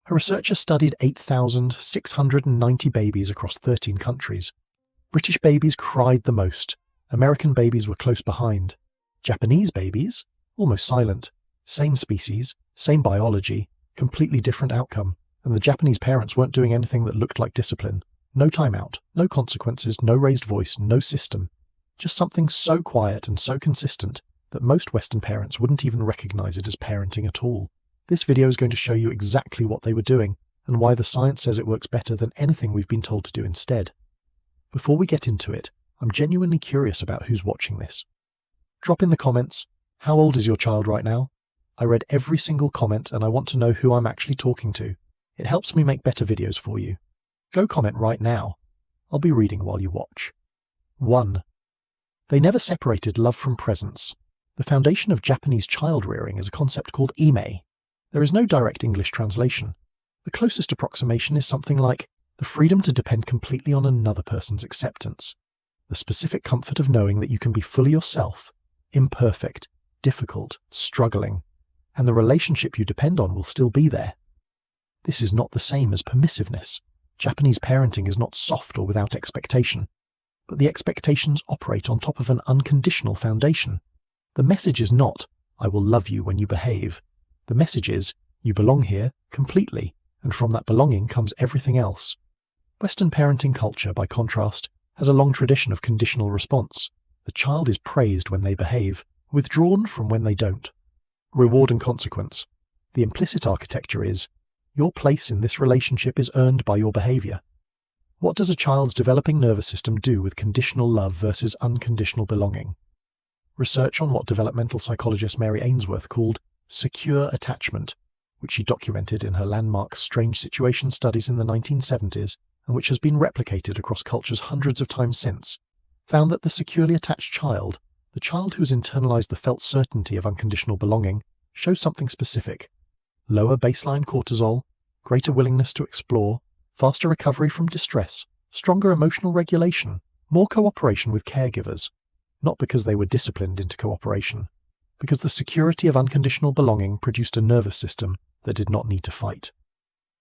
Her researchers studied 8,690 babies across 13 countries. British babies cried the most. American babies were close behind. Japanese babies? Almost silent. Same species, same biology, completely different outcome. And the Japanese parents weren't doing anything that looked like discipline. No timeout, no consequences, no raised voice, no system. Just something so quiet and so consistent that most Western parents wouldn't even recognize it as parenting at all. This video is going to show you exactly what they were doing and why the science says it works better than anything we've been told to do instead. Before we get into it, I'm genuinely curious about who's watching this. Drop in the comments, how old is your child right now? I read every single comment and I want to know who I'm actually talking to. It helps me make better videos for you. Go comment right now. I'll be reading while you watch. 1. They never separated love from presence. The foundation of Japanese child rearing is a concept called ime. There is no direct English translation. The closest approximation is something like the freedom to depend completely on another person's acceptance. The specific comfort of knowing that you can be fully yourself, imperfect, difficult, struggling, and the relationship you depend on will still be there. This is not the same as permissiveness. Japanese parenting is not soft or without expectation, but the expectations operate on top of an unconditional foundation. The message is not, I will love you when you behave. The message is, you belong here completely, and from that belonging comes everything else. Western parenting culture, by contrast, has a long tradition of conditional response. The child is praised when they behave, withdrawn from when they don't. Reward and consequence. The implicit architecture is, your place in this relationship is earned by your behavior. What does a child's developing nervous system do with conditional love versus unconditional belonging? Research on what developmental psychologist Mary Ainsworth called secure attachment, which she documented in her landmark Strange Situation studies in the 1970s, and which has been replicated across cultures hundreds of times since, found that the securely attached child, the child who has internalized the felt certainty of unconditional belonging, shows something specific. Lower baseline cortisol, greater willingness to explore, faster recovery from distress, stronger emotional regulation, more cooperation with caregivers. Not because they were disciplined into cooperation, because the security of unconditional belonging produced a nervous system that did not need to fight.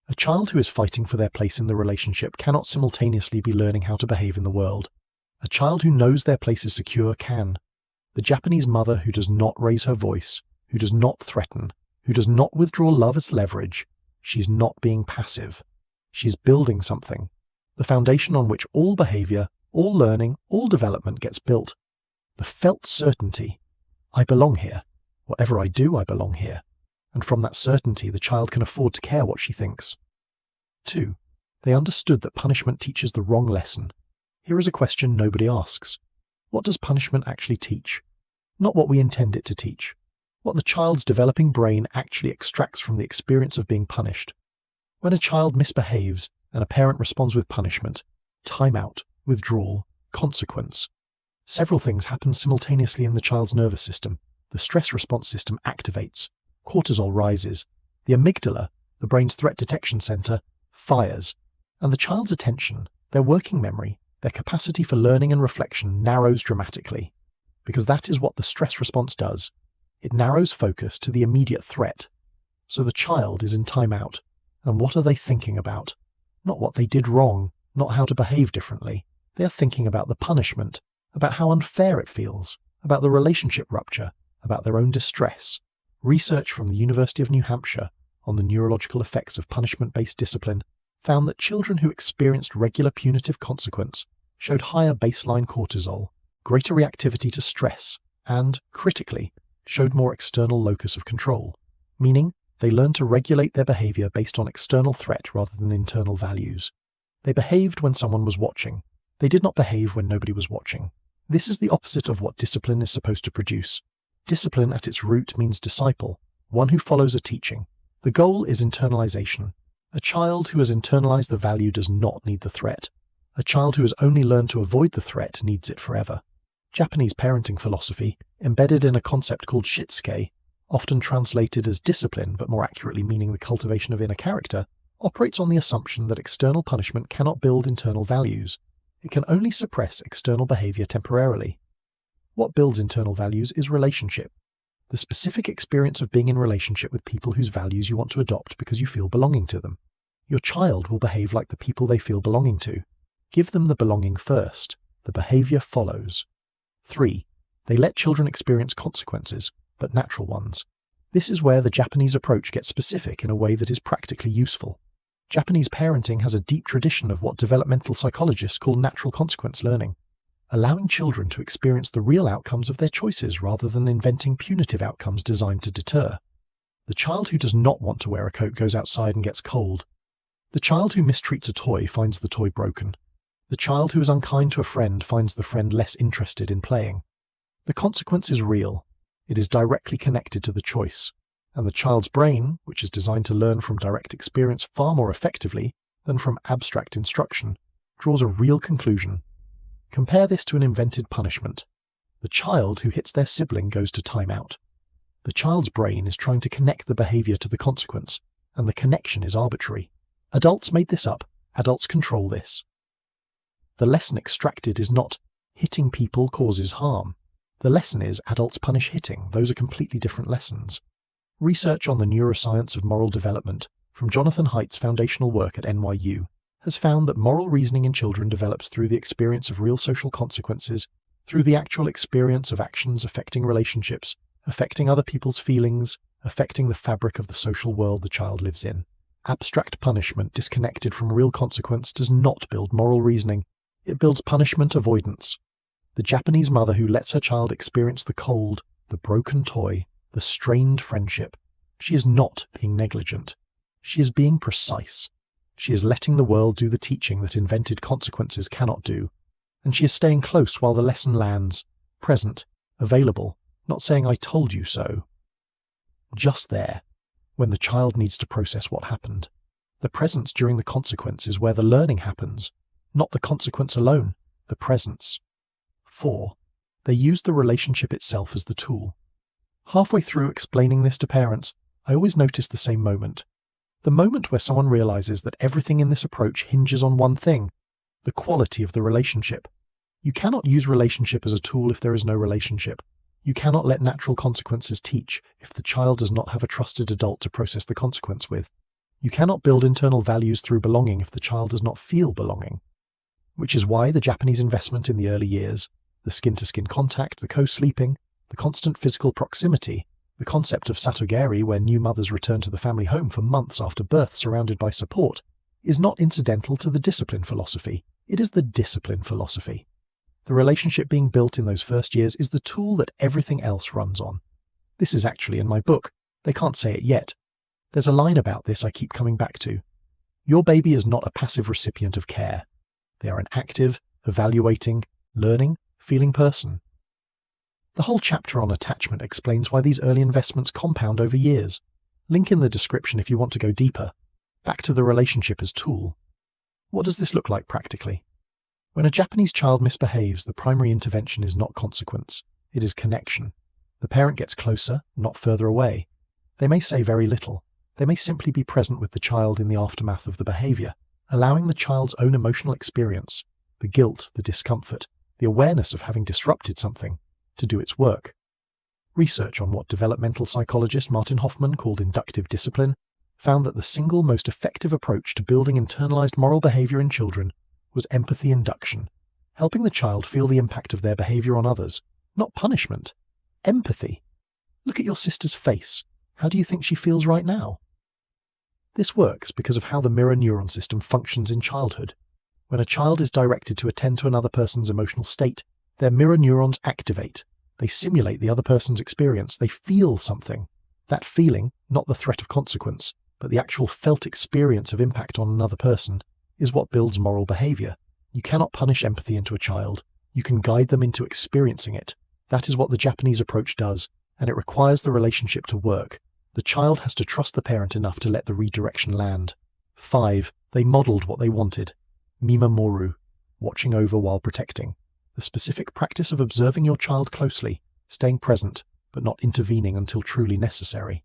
A child who is fighting for their place in the relationship cannot simultaneously be learning how to behave in the world. A child who knows their place is secure can. The Japanese mother who does not raise her voice, who does not threaten, who does not withdraw love as leverage, she's not being passive. She's building something, the foundation on which all behavior, all learning, all development gets built. The felt certainty, I belong here. Whatever I do, I belong here. And from that certainty, the child can afford to care what she thinks. 2. They understood that punishment teaches the wrong lesson. Here is a question nobody asks. What does punishment actually teach? Not what we intend it to teach. What the child's developing brain actually extracts from the experience of being punished. When a child misbehaves and a parent responds with punishment, timeout, withdrawal, consequence, several things happen simultaneously in the child's nervous system. The stress response system activates, cortisol rises, the amygdala, the brain's threat detection center, fires, and the child's attention, their working memory, their capacity for learning and reflection narrows dramatically. Because that is what the stress response does. It narrows focus to the immediate threat. So the child is in timeout. And what are they thinking about? Not what they did wrong, not how to behave differently. They are thinking about the punishment, about how unfair it feels, about the relationship rupture, about their own distress. Research from the University of New Hampshire on the neurological effects of punishment-based discipline found that children who experienced regular punitive consequence showed higher baseline cortisol, greater reactivity to stress, and, critically, showed more external locus of control, meaning they learned to regulate their behavior based on external threat rather than internal values. They behaved when someone was watching. They did not behave when nobody was watching. This is the opposite of what discipline is supposed to produce. Discipline at its root means disciple, one who follows a teaching. The goal is internalization. A child who has internalized the value does not need the threat. A child who has only learned to avoid the threat needs it forever. Japanese parenting philosophy, embedded in a concept called shitsuke, often translated as discipline but more accurately meaning the cultivation of inner character, operates on the assumption that external punishment cannot build internal values. It can only suppress external behavior temporarily. What builds internal values is relationship. the specific experience of being in relationship with people whose values you want to adopt because you feel belonging to them. Your child will behave like the people they feel belonging to. Give them the belonging first. The behavior follows. 3. They let children experience consequences, but natural ones. This is where the Japanese approach gets specific in a way that is practically useful. Japanese parenting has a deep tradition of what developmental psychologists call natural consequence learning, allowing children to experience the real outcomes of their choices rather than inventing punitive outcomes designed to deter. The child who does not want to wear a coat goes outside and gets cold. The child who mistreats a toy finds the toy broken. The child who is unkind to a friend finds the friend less interested in playing. The consequence is real. It is directly connected to the choice, and the child's brain, which is designed to learn from direct experience far more effectively than from abstract instruction, draws a real conclusion. Compare this to an invented punishment. The child who hits their sibling goes to timeout. The child's brain is trying to connect the behavior to the consequence, and the connection is arbitrary. Adults made this up. Adults control this. The lesson extracted is not hitting people causes harm. The lesson is adults punish hitting. Those are completely different lessons. Research on the neuroscience of moral development from Jonathan Haidt's foundational work at NYU has found that moral reasoning in children develops through the experience of real social consequences, through the actual experience of actions affecting relationships, affecting other people's feelings, affecting the fabric of the social world the child lives in. Abstract punishment disconnected from real consequence does not build moral reasoning. It builds punishment avoidance. The Japanese mother who lets her child experience the cold, the broken toy, the strained friendship, she is not being negligent. She is being precise. She is letting the world do the teaching that invented consequences cannot do, and she is staying close while the lesson lands, present, available, not saying "I told you so." Just there, when the child needs to process what happened. The presence during the consequence is where the learning happens, not the consequence alone, the presence. 4. They use the relationship itself as the tool. Halfway through explaining this to parents, I always notice the same moment. The moment where someone realizes that everything in this approach hinges on one thing, the quality of the relationship. You cannot use relationship as a tool if there is no relationship. You cannot let natural consequences teach if the child does not have a trusted adult to process the consequence with. You cannot build internal values through belonging if the child does not feel belonging. Which is why the Japanese investment in the early years, the skin-to-skin contact, the co-sleeping, the constant physical proximity, the concept of satogari where new mothers return to the family home for months after birth surrounded by support, is not incidental to the discipline philosophy. It is the discipline philosophy. The relationship being built in those first years is the tool that everything else runs on. This is actually in my book. They can't say it yet. There's a line about this I keep coming back to. Your baby is not a passive recipient of care. They are an active, evaluating, learning, feeling person. The whole chapter on attachment explains why these early investments compound over years. Link in the description if you want to go deeper. Back to the relationship as tool. What does this look like practically? When a Japanese child misbehaves, the primary intervention is not consequence. It is connection. The parent gets closer, not further away. They may say very little. They may simply be present with the child in the aftermath of the behavior, allowing the child's own emotional experience, the guilt, the discomfort, the awareness of having disrupted something, to do its work. Research on what developmental psychologist Martin Hoffman called inductive discipline found that the single most effective approach to building internalized moral behavior in children was empathy induction, helping the child feel the impact of their behavior on others, not punishment. Empathy. Look at your sister's face. How do you think she feels right now? This works because of how the mirror neuron system functions in childhood. When a child is directed to attend to another person's emotional state, their mirror neurons activate. They simulate the other person's experience. They feel something. That feeling, not the threat of consequence, but the actual felt experience of impact on another person, is what builds moral behavior. You cannot punish empathy into a child. You can guide them into experiencing it. That is what the Japanese approach does, and it requires the relationship to work. The child has to trust the parent enough to let the redirection land. 5. They modeled what they wanted. Mimamoru, watching over while protecting. The specific practice of observing your child closely, staying present, but not intervening until truly necessary.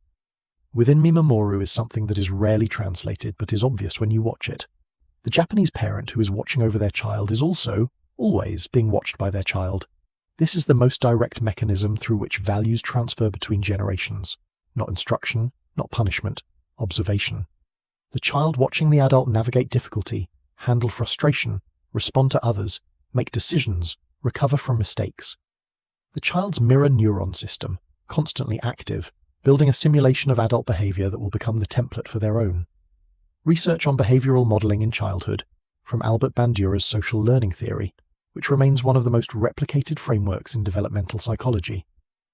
Within Mimamoru is something that is rarely translated but is obvious when you watch it. The Japanese parent who is watching over their child is also, always, being watched by their child. This is the most direct mechanism through which values transfer between generations. Not instruction, not punishment, observation. The child watching the adult navigate difficulty, handle frustration, respond to others, make decisions, recover from mistakes. The child's mirror neuron system, constantly active, building a simulation of adult behavior that will become the template for their own. Research on behavioral modeling in childhood, from Albert Bandura's social learning theory, which remains one of the most replicated frameworks in developmental psychology,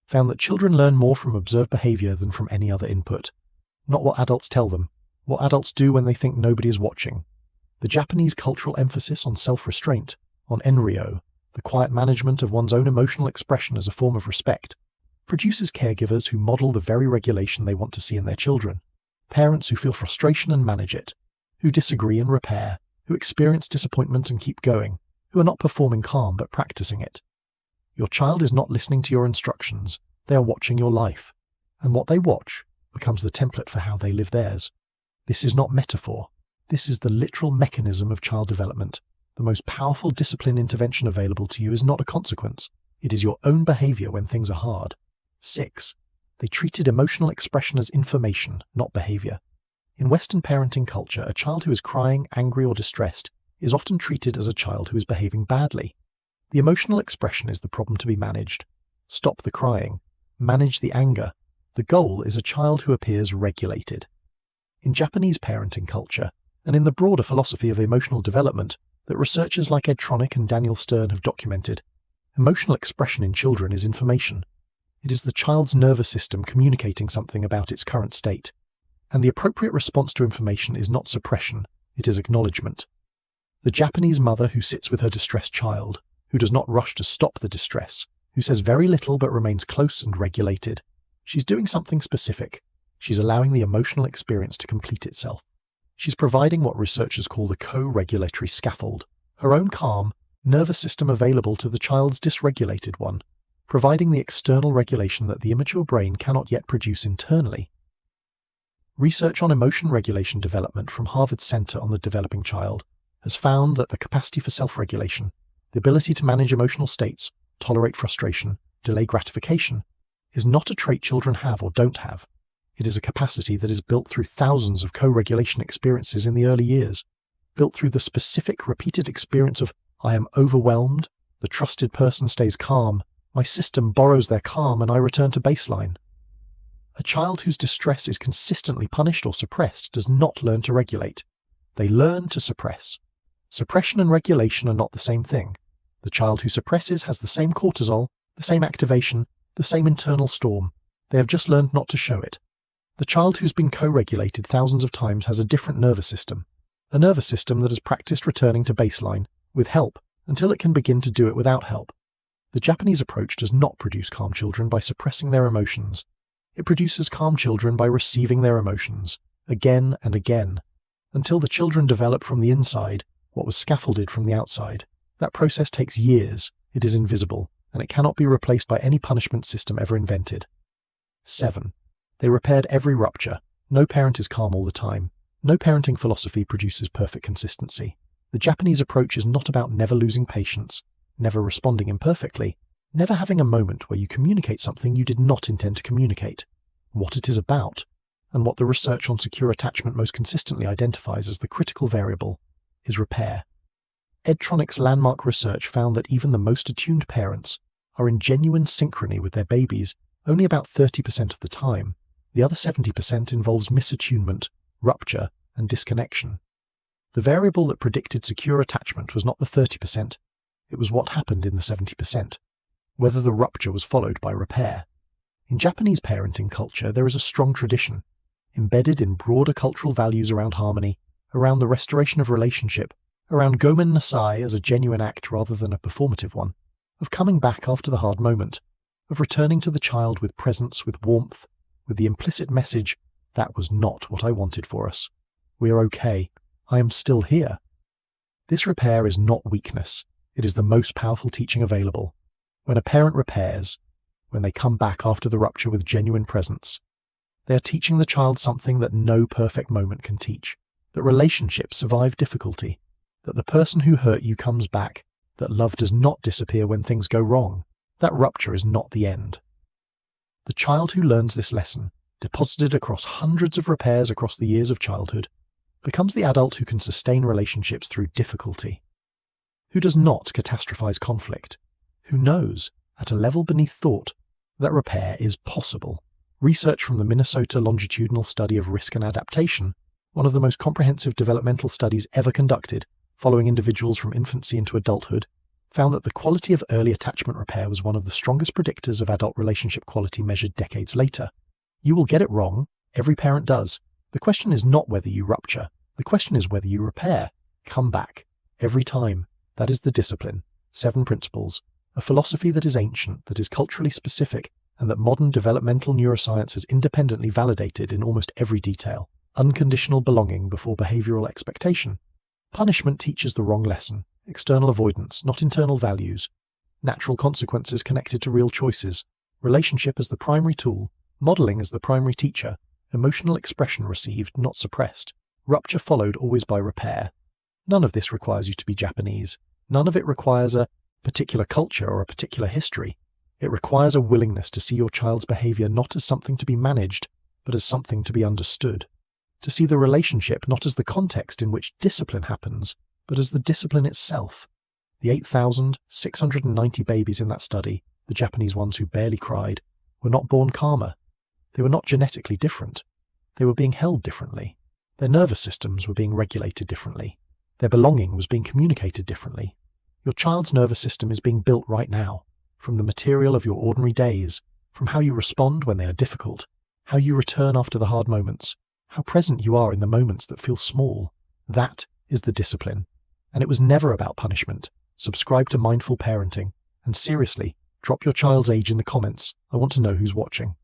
found that children learn more from observed behavior than from any other input. Not what adults tell them, what adults do when they think nobody is watching. The Japanese cultural emphasis on self-restraint, on enryo, the quiet management of one's own emotional expression as a form of respect, produces caregivers who model the very regulation they want to see in their children, parents who feel frustration and manage it, who disagree and repair, who experience disappointment and keep going, who are not performing calm but practicing it. Your child is not listening to your instructions, they are watching your life, and what they watch becomes the template for how they live theirs. This is not metaphor, this is the literal mechanism of child development. The most powerful discipline intervention available to you is not a consequence, it is your own behavior when things are hard. 6. They treated emotional expression as information, not behavior. In Western parenting culture, a child who is crying, angry, or distressed is often treated as a child who is behaving badly. The emotional expression is the problem to be managed. Stop the crying. Manage the anger. The goal is a child who appears regulated. In Japanese parenting culture, and in the broader philosophy of emotional development that researchers like Ed Tronick and Daniel Stern have documented, emotional expression in children is information. It is the child's nervous system communicating something about its current state. And the appropriate response to information is not suppression, it is acknowledgement. The Japanese mother who sits with her distressed child, who does not rush to stop the distress, who says very little but remains close and regulated. She's doing something specific. She's allowing the emotional experience to complete itself. She's providing what researchers call the co-regulatory scaffold, her own calm, nervous system available to the child's dysregulated one, providing the external regulation that the immature brain cannot yet produce internally. Research on emotion regulation development from Harvard's Center on the Developing Child has found that the capacity for self-regulation, the ability to manage emotional states, tolerate frustration, delay gratification, is not a trait children have or don't have. It is a capacity that is built through thousands of co-regulation experiences in the early years, built through the specific repeated experience of I am overwhelmed, the trusted person stays calm, my system borrows their calm and I return to baseline. A child whose distress is consistently punished or suppressed does not learn to regulate. They learn to suppress. Suppression and regulation are not the same thing. The child who suppresses has the same cortisol, the same activation, the same internal storm. They have just learned not to show it. The child who's been co-regulated thousands of times has a different nervous system, a nervous system that has practiced returning to baseline, with help, until it can begin to do it without help. The Japanese approach does not produce calm children by suppressing their emotions. It produces calm children by receiving their emotions, again and again, until the children develop from the inside what was scaffolded from the outside. That process takes years, it is invisible, and it cannot be replaced by any punishment system ever invented. 7. They repaired every rupture. No parent is calm all the time. No parenting philosophy produces perfect consistency. The Japanese approach is not about never losing patience, never responding imperfectly, never having a moment where you communicate something you did not intend to communicate. What it is about, and what the research on secure attachment most consistently identifies as the critical variable, is repair. Ed Tronick's landmark research found that even the most attuned parents are in genuine synchrony with their babies only about 30% of the time. The other 70% involves misattunement, rupture, and disconnection. The variable that predicted secure attachment was not the 30%, it was what happened in the 70%, whether the rupture was followed by repair. In Japanese parenting culture, there is a strong tradition, embedded in broader cultural values around harmony, around the restoration of relationship, around gomen nasai as a genuine act rather than a performative one, of coming back after the hard moment, of returning to the child with presence, with warmth, with the implicit message, that was not what I wanted for us. We are okay. I am still here. This repair is not weakness. It is the most powerful teaching available. When a parent repairs, when they come back after the rupture with genuine presence, they are teaching the child something that no perfect moment can teach, that relationships survive difficulty, that the person who hurt you comes back, that love does not disappear when things go wrong. that rupture is not the end. The child who learns this lesson, deposited across hundreds of repairs across the years of childhood, becomes the adult who can sustain relationships through difficulty, who does not catastrophize conflict, who knows, at a level beneath thought, that repair is possible. Research from the Minnesota Longitudinal Study of Risk and Adaptation, one of the most comprehensive developmental studies ever conducted, following individuals from infancy into adulthood, found that the quality of early attachment repair was one of the strongest predictors of adult relationship quality measured decades later. You will get it wrong, every parent does. The question is not whether you rupture, the question is whether you repair. Come back, every time. That is the discipline. 7 principles, a philosophy that is ancient, that is culturally specific, and that modern developmental neuroscience has independently validated in almost every detail. Unconditional belonging before behavioral expectation. Punishment teaches the wrong lesson. External avoidance, not internal values. Natural consequences connected to real choices. Relationship as the primary tool. Modeling as the primary teacher. Emotional expression received, not suppressed. Rupture followed always by repair. None of this requires you to be Japanese. None of it requires a particular culture or a particular history. It requires a willingness to see your child's behavior not as something to be managed, but as something to be understood. To see the relationship not as the context in which discipline happens, but as the discipline itself. The 8,690 babies in that study, the Japanese ones who barely cried, were not born calmer. They were not genetically different. They were being held differently. Their nervous systems were being regulated differently. Their belonging was being communicated differently. Your child's nervous system is being built right now, from the material of your ordinary days, from how you respond when they are difficult, how you return after the hard moments, how present you are in the moments that feel small. That is the discipline. And it was never about punishment. Subscribe to Mindful Parenting. And seriously, drop your child's age in the comments. I want to know who's watching.